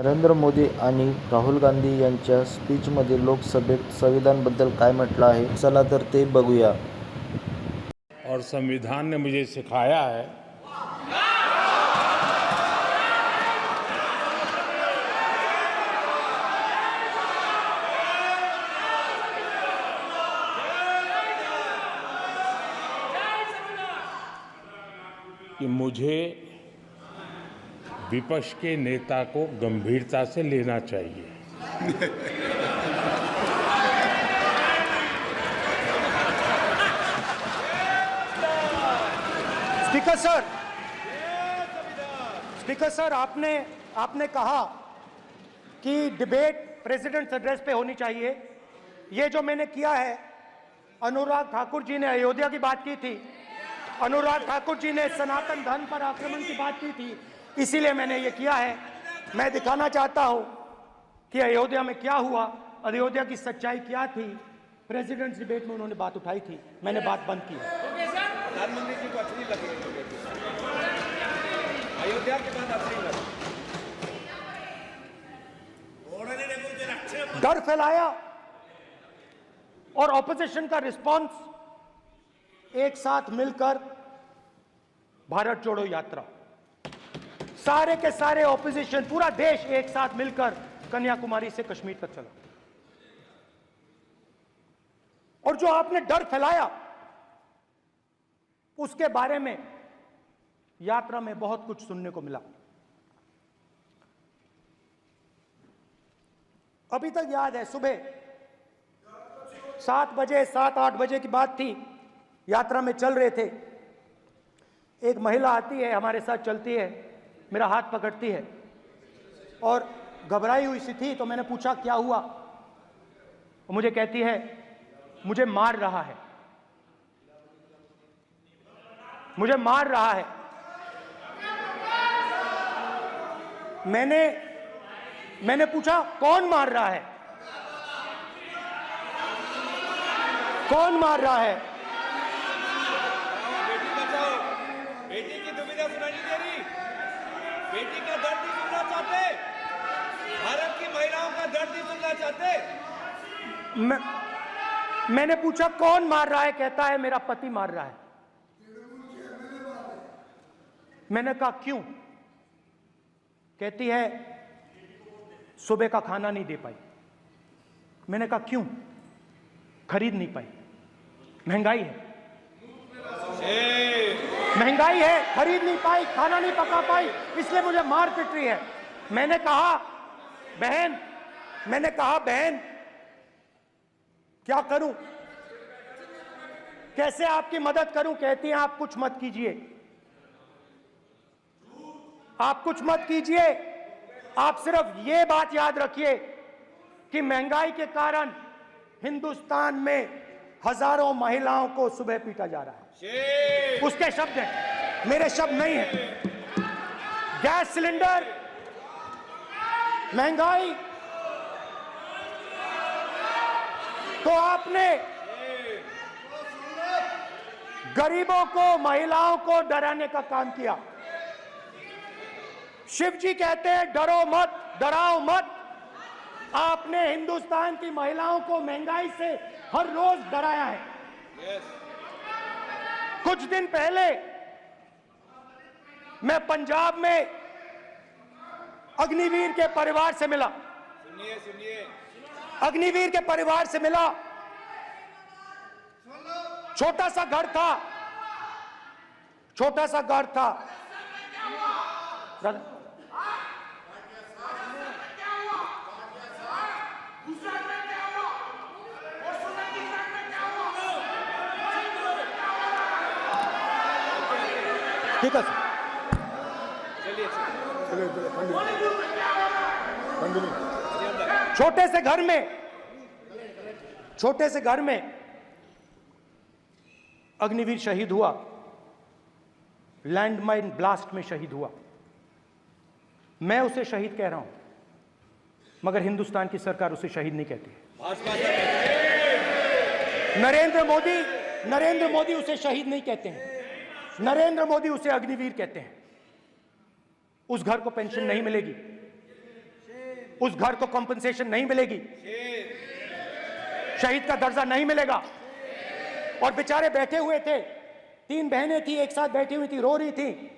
नरेंद्र मोदी आणि राहुल गांधी यांच्या स्पीचमध्ये लोकसभेत संविधानाबद्दल काय म्हटलं आहे, चला तर ते बघूया. और संविधान ने मुझे सिखाया है कि मुझे विपक्ष के नेता को गंभीरता से लेना चाहिए। स्पीकर सर, आपने कहा कि डिबेट प्रेसिडेंट्स एड्रेस पे होनी चाहिए। ये जो मैंने किया है, अनुराग ठाकुर जी ने अयोध्या की बात की थी, अनुराग ठाकुर जी ने सनातन धर्म पर आक्रमण की बात की थी, इसीलिए मैंने ये किया है। मैं दिखाना चाहता हूं कि अयोध्या में क्या हुआ, अयोध्या की सच्चाई क्या थी। प्रेसिडेंट्स डिबेट में उन्होंने बात उठाई थी, मैंने बात बंद की है। प्रधानमंत्री जी को अच्छी लगी अयोध्या की बात अच्छी लगी। डर फैलाया और ऑपोजिशन का रिस्पांस, एक साथ मिलकर भारत जोड़ो यात्रा, सारे के सारे ऑपोजिशन, पूरा देश एक साथ मिलकर कन्याकुमारी से कश्मीर तक चला। और जो आपने डर फैलाया, उसके बारे में यात्रा में बहुत कुछ सुनने को मिला। अभी तक याद है, सुबह 7 बजे 7-8 बजे की बात थी, यात्रा में चल रहे थे। एक महिला आती है, हमारे साथ चलती है, मेरा हाथ पकड़ती है और घबराई हुई सी थी। तो मैंने पूछा क्या हुआ, वो मुझे कहती है मुझे मार रहा है, मुझे मार रहा है। मैंने पूछा कौन मार रहा है, कौन मार रहा है। बेटी बचाओ, बेटी की दुविधा सुनाई नहीं दे रही, बेटी का दर्द नहीं सुनना चाहते, भारत की महिलाओं का दर्द नहीं सुनना चाहते। मैंने पूछा कौन मार रहा है, कहता है मेरा पति मार रहा है। मैंने कहा क्यों, कहती है सुबह का खाना नहीं दे पाई। मैंने कहा क्यों, खरीद नहीं पाई, महंगाई है, महंगाई है, खरीद नहीं पाई, खाना नहीं पका पाई, इसलिए मुझे मार पिट रही है। मैंने कहा बहन क्या करूं, कैसे आपकी मदद करूं। कहती हैं आप कुछ मत कीजिए, आप कुछ मत कीजिए, आप सिर्फ ये बात याद रखिए कि महंगाई के कारण हिंदुस्तान में हजारों महिलाओं को सुबह पीटा जा रहा है। उसके शब्द हैं, मेरे शब्द नहीं है। गैस सिलेंडर, महंगाई, तो आपने गरीबों को, महिलाओं को डराने का काम किया। शिव जी कहते हैं डरो मत, डराओ मत। आपने हिंदुस्तान की महिलाओं को महंगाई से हर रोज डराया है। कुछ दिन पहले मैं पंजाब में अग्निवीर के परिवार से मिला, अग्निवीर के परिवार से मिला। छोटा सा घर था, छोटा सा घर था। ठीक है, छोटे से घर में अग्निवीर शहीद हुआ, लैंडमाइन ब्लास्ट में शहीद हुआ। मैं उसे शहीद कह रहा हूं, मगर हिंदुस्तान की सरकार उसे शहीद नहीं कहती। नरेंद्र मोदी उसे शहीद नहीं कहते हैं, नरेंद्र मोदी उसे अग्निवीर कहते हैं। उस घर को पेंशन नहीं मिलेगी, उस घर को कॉम्पनसेशन नहीं मिलेगी, शहीद का दर्जा नहीं मिलेगा। और बेचारे बैठे हुए थे, 3 बहनें थी, एक साथ बैठी हुई थी, रो रही थी।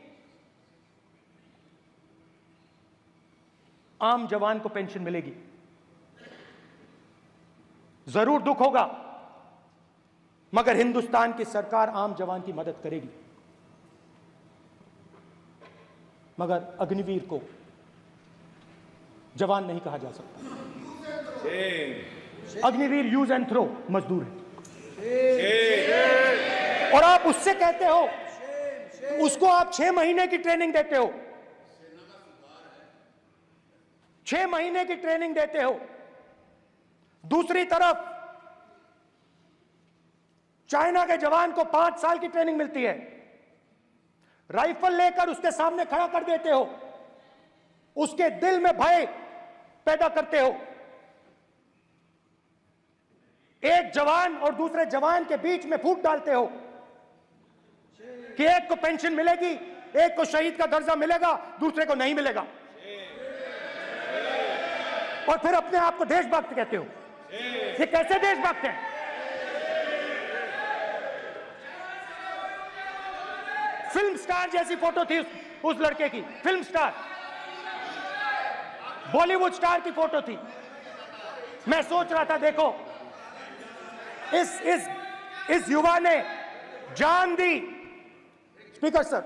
आम जवान को पेंशन मिलेगी, जरूर दुख होगा, मगर हिंदुस्तान की सरकार आम जवान की मदद करेगी। मगर अग्निवीर को जवान नहीं कहा जा सकता। अग्निवीर यूज एंड थ्रो मजदूर है। और आप उससे कहते हो, उसको आप 6 महीने की ट्रेनिंग देते हो, 6 महीने की ट्रेनिंग देते हो। दूसरी तरफ चाइना के जवान को 5 साल की ट्रेनिंग मिलती है, राइफल लेकर उसके सामने खड़ा कर देते हो, उसके दिल में भय पैदा करते हो। एक जवान और दूसरे जवान के बीच में फूट डालते हो कि एक को पेंशन मिलेगी, एक को शहीद का दर्जा मिलेगा, दूसरे को नहीं मिलेगा, और फिर अपने आप को देशभक्त कहते हो। ये कैसे देशभक्त हैं? फिल्म स्टार जैसी फोटो थी उस लड़के की, फिल्म स्टार, बॉलीवुड स्टार की फोटो थी। मैं सोच रहा था, देखो इस युवा ने जान दी। Speaker sir,